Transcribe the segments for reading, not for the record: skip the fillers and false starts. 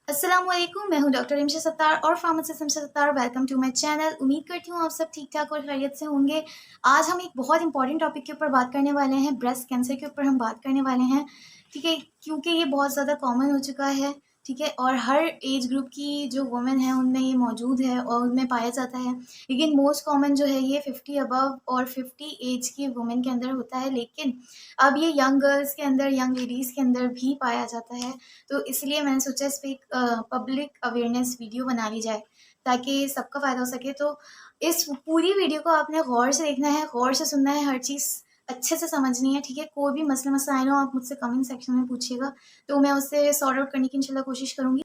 अस्सलाम वालेकुम, मैं हूं डॉक्टर इमशा सत्तार और pharmacist Imsha Sattar. Welcome to my channel. उम्मीद करती हूँ आप सब ठीक ठाक और खैरियत से होंगे। आज हम एक बहुत इंपॉर्टेंट टॉपिक के ऊपर बात करने वाले हैं, ब्रेस्ट कैंसर के ऊपर हम बात करने वाले हैं। ठीक है, क्योंकि ये बहुत ज़्यादा कॉमन हो चुका है। ठीक है, और हर एज ग्रुप की जो वुमेन है उनमें ये मौजूद है और उनमें पाया जाता है। लेकिन मोस्ट कॉमन जो है ये 50 अबव और 50 एज की वुमेन के अंदर होता है। लेकिन अब ये यंग गर्ल्स के अंदर, यंग लेडीज़ के अंदर भी पाया जाता है। तो इसलिए मैंने सोचा इस पे एक पब्लिक अवेयरनेस वीडियो बना ली जाए ताकि सबका फ़ायदा हो सके। तो इस पूरी वीडियो को आपने गौर से देखना है, गौर से सुनना है, हर चीज़ अच्छे से समझनी है। ठीक है, कोई भी मसला मसाइल हो आप मुझसे कमेंट सेक्शन में पूछिएगा, तो मैं उससे सॉर्ट आउट करने की इंशाल्लाह कोशिश करूँगी।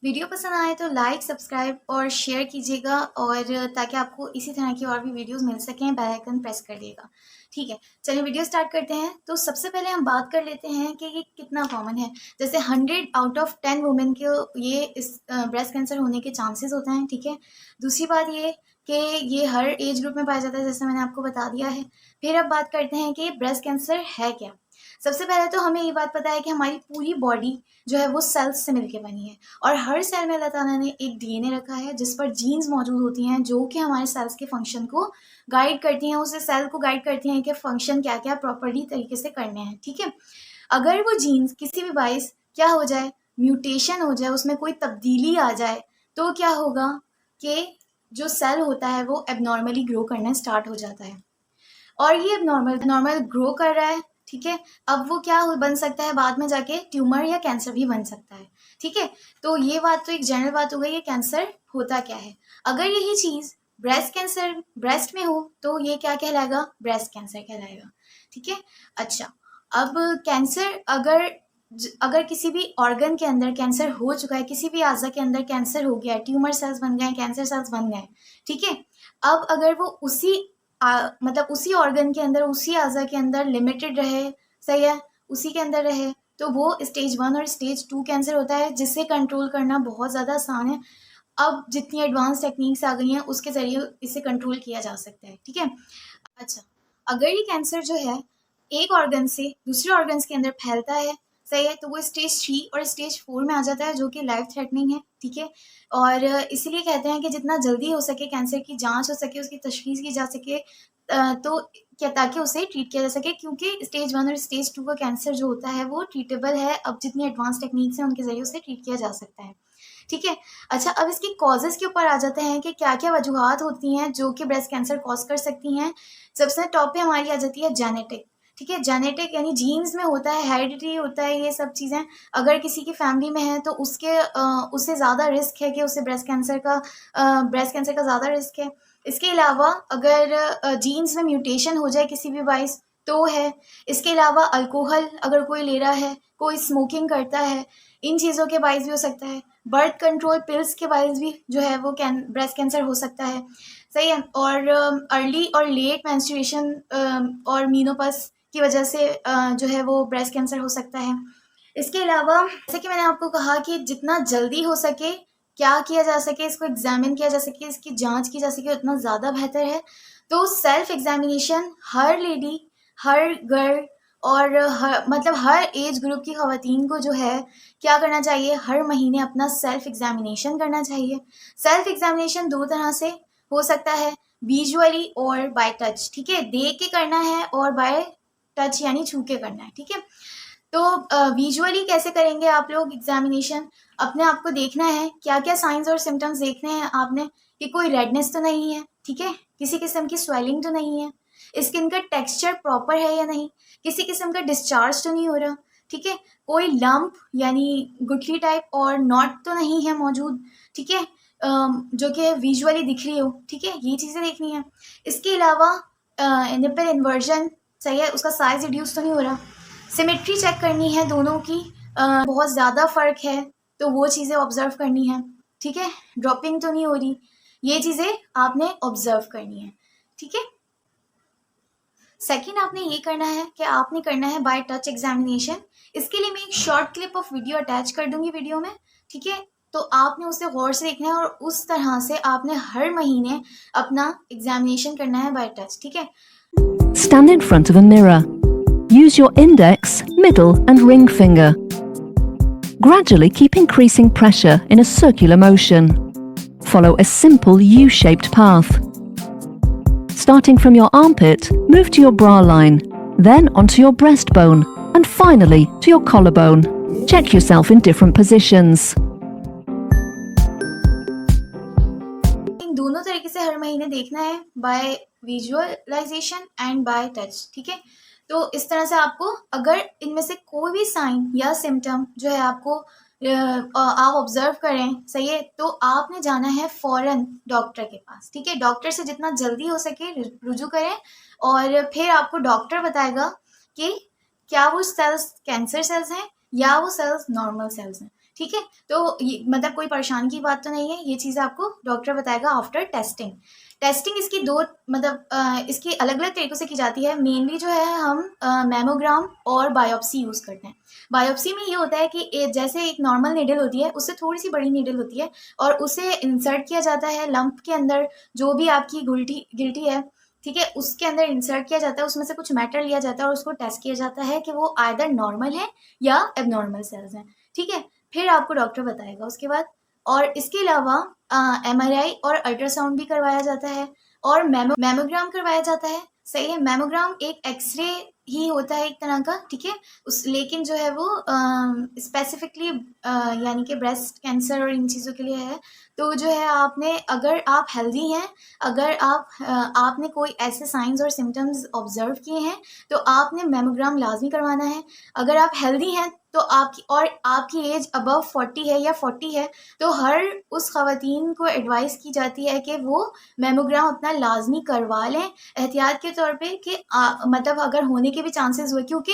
वीडियो पसंद आए तो लाइक, सब्सक्राइब और शेयर कीजिएगा, और ताकि आपको इसी तरह की और भी वीडियोस मिल सकें, बेल आइकन प्रेस कर दिएगा। ठीक है, चलिए वीडियो स्टार्ट करते हैं। तो सबसे पहले हम बात कर लेते हैं कि ये कितना कॉमन है। जैसे 100 आउट ऑफ 10 वुमेन को ये इस ब्रेस्ट कैंसर होने के चांसेस होते हैं। ठीक है, दूसरी बात ये कि ये हर एज ग्रुप में पाया जाता है, जैसे मैंने आपको बता दिया है। फिर अब बात करते हैं कि ब्रेस्ट कैंसर है क्या। सबसे पहले तो हमें ये बात पता है कि हमारी पूरी बॉडी जो है वो सेल्स से मिलकर बनी है, और हर सेल में अल्लाह ताला ने एक डीएनए रखा है जिस पर जीन्स मौजूद होती हैं जो कि हमारे सेल्स के फंक्शन को गाइड करती हैं, उसे सेल को गाइड करती हैं कि फंक्शन क्या क्या प्रॉपर्ली तरीके से करने हैं। ठीक है, अगर वो जीन्स किसी भी वाइस क्या हो जाए, म्यूटेशन हो जाए, उसमें कोई तब्दीली आ जाए, तो क्या होगा कि जो सेल होता है वो एबनॉर्मली ग्रो करना स्टार्ट हो जाता है, और ये नॉर्मल ग्रो कर रहा है। ठीक है, अब वो क्या बन सकता है, बाद में जाके ट्यूमर या कैंसर भी बन सकता है। ठीक है, तो ये बात तो एक जनरल बात हो गई, ये कैंसर होता क्या है। अगर यही चीज़ ब्रेस्ट कैंसर ब्रेस्ट में हो तो ये क्या कहलाएगा, ब्रेस्ट कैंसर कहलाएगा। ठीक है, अच्छा, अब कैंसर अगर किसी भी ऑर्गन के अंदर कैंसर हो चुका है, किसी भी आज़ा के अंदर कैंसर हो गया है, ट्यूमर सेल्स बन गए, कैंसर सेल्स बन गए। ठीक है, अब अगर वो मतलब उसी ऑर्गन के अंदर, उसी आज़ा के अंदर लिमिटेड रहे, सही है, उसी के अंदर रहे, तो वो स्टेज 1 और स्टेज 2 कैंसर होता है, जिसे कंट्रोल करना बहुत ज़्यादा आसान है। अब जितनी एडवांस टेक्निक्स आ गई हैं उसके ज़रिए इसे कंट्रोल किया जा सकता है। ठीक है, अच्छा, अगर ये कैंसर जो है एक ऑर्गन से दूसरे ऑर्गन्स के अंदर फैलता है, सही है, तो वो स्टेज 3 और स्टेज 4 में आ जाता है, जो कि लाइफ थ्रेटनिंग है। ठीक है, और इसीलिए कहते हैं कि जितना जल्दी हो सके कैंसर की जांच हो सके, उसकी तशखीस की जा सके, तो क्या, ताकि उसे ट्रीट किया जा सके, क्योंकि स्टेज 1 और स्टेज 2 का कैंसर जो होता है वो ट्रीटेबल है। अब जितनी एडवांस टेक्निक्स हैं उनके ज़रिए उसे ट्रीट किया जा सकता है। ठीक है, अच्छा, अब इसकी कॉजेज़ के ऊपर आ जाते हैं कि क्या क्या वजूहात होती हैं जो कि ब्रेस्ट कैंसर कॉज कर सकती हैं। सबसे टॉप पे हमारी आ जाती है जेनेटिक। ठीक है, जेनेटिक यानी जीन्स में होता है, हेरिडिटी होता है, ये सब चीज़ें अगर किसी की फैमिली में है तो उससे ज़्यादा रिस्क है कि उसे ब्रेस्ट कैंसर का ज़्यादा रिस्क है। इसके अलावा अगर जीन्स में म्यूटेशन हो जाए किसी भी वाइस तो है। इसके अलावा अल्कोहल अगर कोई ले रहा है, कोई स्मोकिंग करता है, इन चीज़ों के बाइस भी हो सकता है। बर्थ कंट्रोल पिल्स के बाइस भी जो है वो ब्रेस्ट कैंसर हो सकता है, सही है। और अर्ली और लेट मेंस्ट्रुएशन और मीनोपॉज की वजह से जो है वो ब्रेस्ट कैंसर हो सकता है। इसके अलावा जैसे कि मैंने आपको कहा कि जितना जल्दी हो सके क्या किया जा सके, इसको एग्जामिन किया जा सके, इसकी जांच की जा सके, उतना ज़्यादा बेहतर है। तो सेल्फ एग्जामिनेशन हर लेडी, हर गर्ल और मतलब हर एज ग्रुप की ख़वातीन को जो है क्या करना चाहिए, हर महीने अपना सेल्फ एग्जामिनेशन करना चाहिए। सेल्फ एग्जामिनेशन 2 तरह से हो सकता है, विजुअली और बाय टच। ठीक है, देख के करना है और बाय टच यानी छू के करना है। ठीक है, तो विजुअली कैसे करेंगे आप लोग एग्जामिनेशन, अपने आप को देखना है, क्या क्या साइंस और सिम्टम्स देखने हैं आपने, कि कोई रेडनेस तो नहीं है, ठीक है, किसी किस्म की स्वेलिंग तो नहीं है, स्किन का टेक्सचर प्रॉपर है या नहीं, किसी किस्म का डिस्चार्ज तो नहीं हो रहा, ठीक है, कोई लंप यानी गुठली टाइप और नॉट तो नहीं है मौजूद, ठीक है, जो कि विजुअली दिख रही हो। ठीक है, ये चीज़ें देखनी है। इसके अलावा निपल इन्वर्जन सही है, उसका साइज रिड्यूस तो नहीं हो रहा, सिमेट्री चेक करनी है दोनों की, बहुत ज़्यादा फ़र्क है तो वो चीज़ें ऑब्ज़र्व करनी है। ठीक है, ड्रॉपिंग तो नहीं हो रही, ये चीज़ें आपने ऑब्ज़र्व करनी है। ठीक है, सेकंड आपने ये करना है कि आपने करना है बाय टच एग्जामिनेशन। इसके लिए मैं एक short clip of video attach कर दूंगी वीडियो में। ठीक है, तो आपने उसे गौर से देखना है और उस तरह से आपने हर महीने अपना एग्जामिनेशन करना है बाय टच। ठीक है, Stand in front of a mirror. Use your index, middle and ring finger. Gradually keep increasing pressure in a circular motion. Follow a simple U-shaped path. Starting from your armpit, move to your bra line, then onto your breastbone, and finally to your collarbone. Check yourself in different positions. इन दोनों तरीके से हर महीने देखना है, by visualisation and by touch, ठीक है। तो इस तरह से आपको अगर इनमें से कोई भी साइन या सिम्टम जो है आपको आप ऑब्जर्व करें, सही है, तो आपने जाना है फ़ौरन डॉक्टर के पास, ठीक है। डॉक्टर से जितना जल्दी हो सके रुजू करें और फिर आपको डॉक्टर बताएगा कि क्या वो सेल्स कैंसर सेल्स हैं या वो सेल्स नॉर्मल सेल्स हैं, ठीक है। तो ये मतलब कोई परेशानी की बात तो नहीं है, ये चीज़ आपको डॉक्टर बताएगा आफ्टर टेस्टिंग। टेस्टिंग इसकी दो मतलब इसकी अलग अलग तरीक़ों से की जाती है। मेनली जो है हम मैमोग्राम और बायोप्सी यूज़ करते हैं। बायोप्सी में ये होता है कि जैसे एक नॉर्मल नीडल होती है, उससे थोड़ी सी बड़ी नीडल होती है और उसे इंसर्ट किया जाता है लंप के अंदर, जो भी आपकी गिल्टी है, ठीक है, उसके अंदर इंसर्ट किया जाता है, उसमें से कुछ मैटर लिया जाता है और उसको टेस्ट किया जाता है कि वो आइदर नॉर्मल है या एबनॉर्मल सेल्स हैं, ठीक है। फिर आपको डॉक्टर बताएगा उसके बाद। और इसके अलावा MRI और अल्ट्रासाउंड भी करवाया जाता है और मैमोग्राम करवाया जाता है, सही है। मैमोग्राम एक एक्सरे ही होता है एक तरह का, ठीक है, उस लेकिन जो है वो स्पेसिफिकली यानी कि ब्रेस्ट कैंसर और इन चीज़ों के लिए है। तो जो है आपने अगर आप हेल्दी हैं, अगर आपने कोई ऐसे साइंस और सिम्टम्स ऑब्जर्व किए हैं तो आपने मैमोग्राम लाजमी करवाना है। अगर आप हेल्दी हैं तो आपकी एज अबव 40 है या 40 है तो हर उस ख़वातीन को एडवाइस की जाती है कि वो मैमोग्राम अपना लाजमी करवा लें एहतियात के तौर पे कि मतलब अगर होने के भी चांसेस हुए, क्योंकि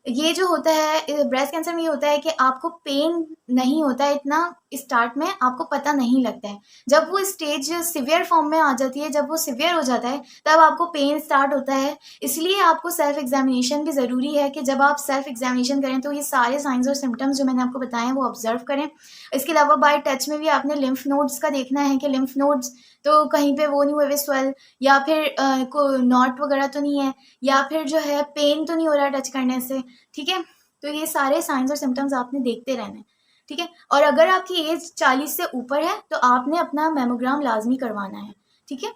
ये जो होता है ब्रेस्ट कैंसर में ये होता है कि आपको पेन नहीं होता है इतना, स्टार्ट में आपको पता नहीं लगता है। जब वो स्टेज सिवियर फॉर्म में आ जाती है, जब वो सिवियर हो जाता है तब आपको पेन स्टार्ट होता है। इसलिए आपको सेल्फ एग्जामिनेशन भी ज़रूरी है कि जब आप सेल्फ एग्जामिनेशन करें तो ये सारे साइंस और सिम्टम्स जो मैंने आपको बताए हैं वो ऑब्जर्व करें। इसके अलावा बाय टच में भी आपने लिम्फ नोड्स का देखना है कि लिम्फ नोड्स तो कहीं पे वो नहीं हुए स्वेल या फिर को नॉट वगैरह तो नहीं है या फिर जो है पेन तो नहीं हो रहा टच करने से, ठीक है। तो ये सारे साइंस और सिम्टम्स आपने देखते रहना है, ठीक है। और अगर आपकी एज 40 से ऊपर है तो आपने अपना मैमोग्राम लाजमी करवाना है, ठीक है,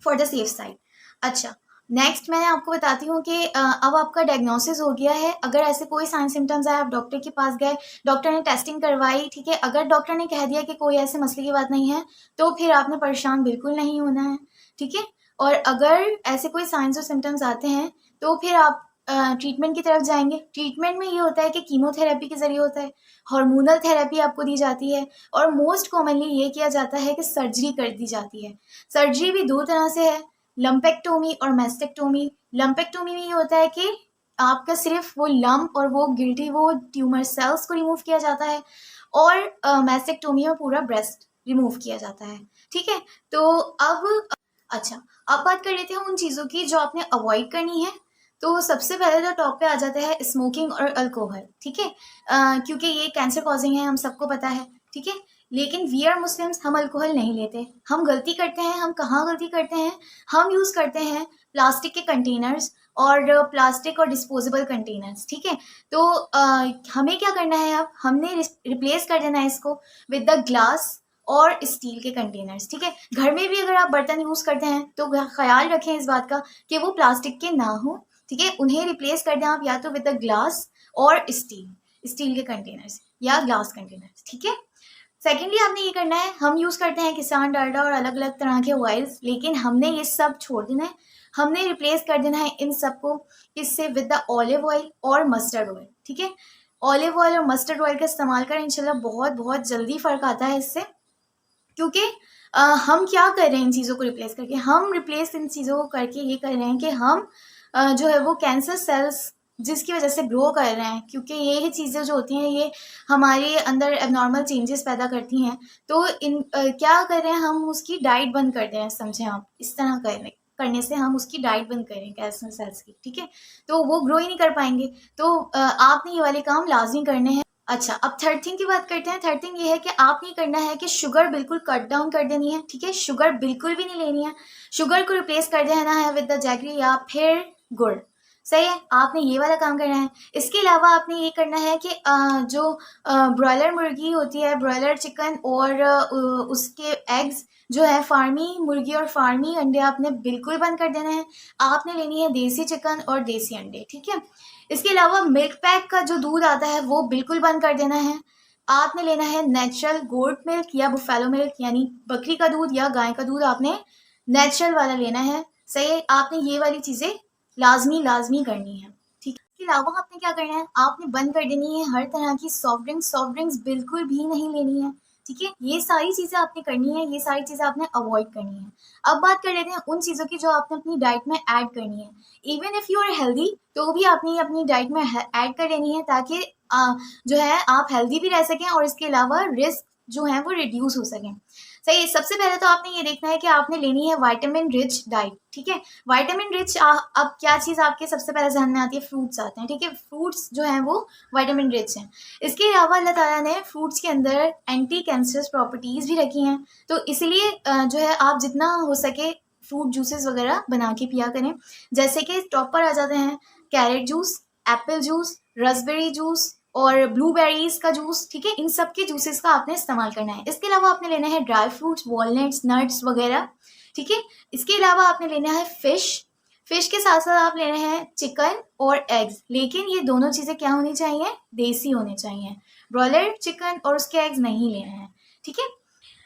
फॉर द सेफ साइड। अच्छा, नेक्स्ट मैं आपको बताती हूँ कि अब आपका डायग्नोसिस हो गया है। अगर ऐसे कोई साइन सिम्टम्स आए, आप डॉक्टर के पास गए, डॉक्टर ने टेस्टिंग करवाई, ठीक है, अगर डॉक्टर ने कह दिया कि कोई ऐसे मसले की बात नहीं है तो फिर आपने परेशान बिल्कुल नहीं होना है, ठीक है। और अगर ऐसे कोई साइंस और सिम्टम्स आते हैं तो फिर आप ट्रीटमेंट की तरफ जाएंगे। ट्रीटमेंट में ये होता है कि कीमोथेरेपी के ज़रिए होता है, हार्मोनल थेरेपी आपको दी जाती है और मोस्ट कॉमनली ये किया जाता है कि सर्जरी कर दी जाती है। सर्जरी भी दो तरह से है, लंपेक्टोमी और मैस्टेक्टोमी। लंपेक्टोमी में ये होता है कि आपका सिर्फ वो लंप और वो गिल्टी वो ट्यूमर सेल्स को रिमूव किया जाता है और मैस्टेक्टोमी में पूरा ब्रेस्ट रिमूव किया जाता है, ठीक है। तो अब बात कर लेते हैं उन चीज़ों की जो आपने अवॉइड करनी है। तो सबसे पहले तो टॉप पे आ जाता है स्मोकिंग और अल्कोहल, ठीक है, क्योंकि ये कैंसर कॉजिंग है, हम सबको पता है, ठीक है। लेकिन वी आर मुस्लिम्स, हम अल्कोहल नहीं लेते। हम गलती करते हैं, हम कहाँ गलती करते हैं, हम यूज़ करते हैं प्लास्टिक के कंटेनर्स और प्लास्टिक और डिस्पोजेबल कंटेनर्स, ठीक है। तो हमें क्या करना है, अब हमने रिप्लेस कर देना है इसको विद द ग्लास और स्टील के कंटेनर्स, ठीक है। घर में भी अगर आप बर्तन यूज़ करते हैं तो ख्याल रखें इस बात का कि वो प्लास्टिक के ना हो, ठीक है। उन्हें रिप्लेस कर दें आप या तो विद द ग्लास और स्टील के कंटेनर्स या ग्लास कंटेनर्स, ठीक है। सेकेंडली आपने ये करना है, हम यूज़ करते हैं किसान डालडा और अलग अलग तरह के ऑयल्स, लेकिन हमने ये सब छोड़ देना है। हमने रिप्लेस कर देना है इन सबको इससे विद द ऑलिव ऑयल और मस्टर्ड ऑयल, ठीक है। ऑलिव ऑयल और मस्टर्ड ऑयल का इस्तेमाल करें, इंशाल्लाह बहुत बहुत जल्दी फ़र्क आता है इससे। क्योंकि हम क्या कर रहे हैं इन चीज़ों को रिप्लेस करके, हम रिप्लेस इन चीज़ों को करके ये कर रहे हैं कि हम जो है वो कैंसर सेल्स जिसकी वजह से ग्रो कर रहे हैं, क्योंकि ये ही चीज़ें जो होती हैं ये हमारे अंदर एबनॉर्मल चेंजेस पैदा करती हैं। तो क्या कर रहे हैं, हम उसकी डाइट बंद कर रहे हैं, समझें आप, इस तरह करने से हम उसकी डाइट बंद करें कैंसर सेल्स की, ठीक है। तो वो ग्रो ही नहीं कर पाएंगे। तो आपने ये वाले काम लाजमी करने हैं। अच्छा, अब थर्ड थिंग की बात करते हैं। थर्ड थिंग ये है कि आपने करना है कि शुगर बिल्कुल कट डाउन कर देनी है, ठीक है। शुगर बिल्कुल भी नहीं लेनी है, शुगर को रिप्लेस कर देना है विद द जैगरी या फिर गुड़, सही है, आपने ये वाला काम करना है। इसके अलावा आपने ये करना है कि जो ब्रॉयलर मुर्गी होती है, ब्रॉयलर चिकन और उसके एग्स जो है, फार्मी मुर्गी और फार्मी अंडे आपने बिल्कुल बंद कर देना है। आपने लेनी है देसी चिकन और देसी अंडे, ठीक है। इसके अलावा मिल्क पैक का जो दूध आता है वो बिल्कुल बंद कर देना है। आपने लेना है नेचुरल गोट मिल्क या बुफेलो मिल्क, यानी बकरी का दूध या गाय का दूध आपने नेचुरल वाला लेना है। सही है, आपने ये वाली चीज़ें लाजमी करनी है, ठीक है। इसके अलावा आपने क्या करना है, आपने बंद कर देनी है हर तरह की सॉफ्ट ड्रिंक्स बिल्कुल भी नहीं लेनी है, ठीक है। ये सारी चीज़ें आपने करनी है, ये सारी चीज़ें आपने अवॉइड करनी है। अब बात कर लेते हैं उन चीज़ों की जो आपने अपनी डाइट में ऐड करनी है। Even if you are healthy, तो भी आपने अपनी डाइट में ऐड कर लेनी है, ताकि जो है आप हेल्दी भी रह सकें और इसके अलावा रिस्क जो है वो रिड्यूस हो सकें। सही है, सबसे पहले तो आपने ये देखना है कि आपने लेनी है विटामिन रिच डाइट, ठीक है। विटामिन रिच, अब क्या चीज़ आपके सबसे पहले ध्यान में आती है, फ्रूट्स आते हैं, ठीक है। फ्रूट्स जो हैं वो विटामिन रिच हैं। इसके अलावा अल्लाह ताला ने फ्रूट्स के अंदर एंटी कैंसरस प्रॉपर्टीज़ भी रखी हैं, तो इसलिए जो है आप जितना हो सके फ्रूट जूसेस वगैरह बना के पिया करें। जैसे कि टॉप पर आ जाते हैं carrot juice, Apple juice, raspberry juice और ब्लूबेरीज का जूस, ठीक है। इन सब के जूसेस का आपने इस्तेमाल करना है। इसके अलावा आपने लेना है ड्राई फ्रूट्स, वॉलनट्स, नट्स वगैरह, ठीक है। इसके अलावा आपने लेना है फिश के साथ साथ आप लेना है चिकन और एग्स, लेकिन ये दोनों चीज़ें क्या होनी चाहिए, देसी होनी चाहिए। ब्रॉयलर चिकन और उसके एग्स नहीं लेने हैं, ठीक है।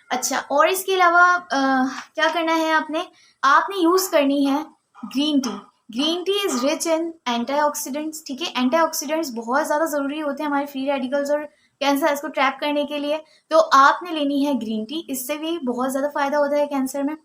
अच्छा, और इसके अलावा क्या करना है आपने यूज़ करनी है green tea. Green tea is rich in antioxidants, ठीक है। एंटीऑक्सीडेंट्स बहुत ज़्यादा ज़रूरी होते हैं हमारे फ्री रेडिकल्स और कैंसर को ट्रैप करने के लिए, तो आपने लेनी है ग्रीन टी, इससे भी बहुत ज़्यादा फ़ायदा होता है कैंसर में,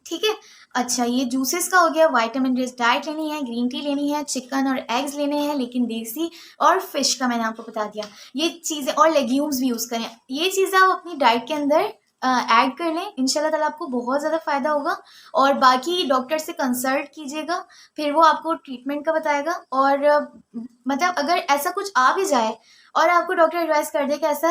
ठीक है। अच्छा, ये जूसेस का हो गया। विटामिन रिच डाइट लेनी है, ग्रीन टी लेनी है, चिकन और एग्स लेने हैं लेकिन देसी, और फिश का मैंने आपको बता दिया। ये चीज़ें और लेग्यूम्स भी यूज़ करें, ये चीज़ें आप अपनी डाइट के अंदर ऐड कर लें, इंशाल्लाह ताला आपको बहुत ज़्यादा फ़ायदा होगा। और बाकी डॉक्टर से कंसल्ट कीजिएगा, फिर वो आपको ट्रीटमेंट का बताएगा। और मतलब अगर ऐसा कुछ आ भी जाए और आपको डॉक्टर एडवाइस कर दे कि ऐसा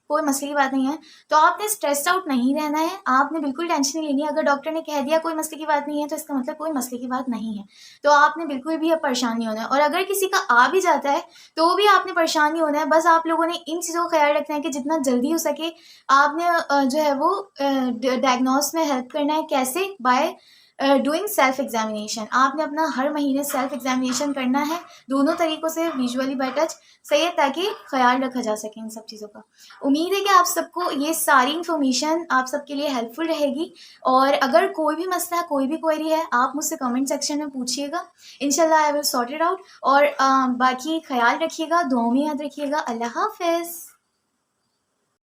कोई मसले की बात नहीं है, तो आपने स्ट्रेस्ड आउट नहीं रहना है, आपने बिल्कुल टेंशन नहीं लेनी है। अगर डॉक्टर ने कह दिया कोई मसले की बात नहीं है, तो इसका मतलब कोई मसले की बात नहीं है, तो आपने बिल्कुल भी अब परेशान नहीं होना है। और अगर किसी का आ भी जाता है तो भी आपने परेशान नहीं होना है। बस आप लोगों ने इन चीज़ों का ख्याल रखना है कि जितना जल्दी हो सके आपने जो है वो डायग्नोस में हेल्प करना है। कैसे? By doing self examination. आपने अपना हर महीने सेल्फ एग्जामिनेशन करना है, दोनों तरीक़ों से, विजुअली बाय टच, सही है, ताकि ख्याल रखा जा सके इन सब चीज़ों का। उम्मीद है कि आप सबको ये सारी इन्फॉर्मेशन आप सबके लिए हेल्पफुल रहेगी। और अगर कोई भी मसला, कोई भी क्वेरी है, आप मुझसे कमेंट सेक्शन में पूछिएगा, इंशाल्लाह I will sort it out. और बाकी ख्याल रखिएगा, दुआओं में याद रखिएगा। अल्लाह हाफ़िज़।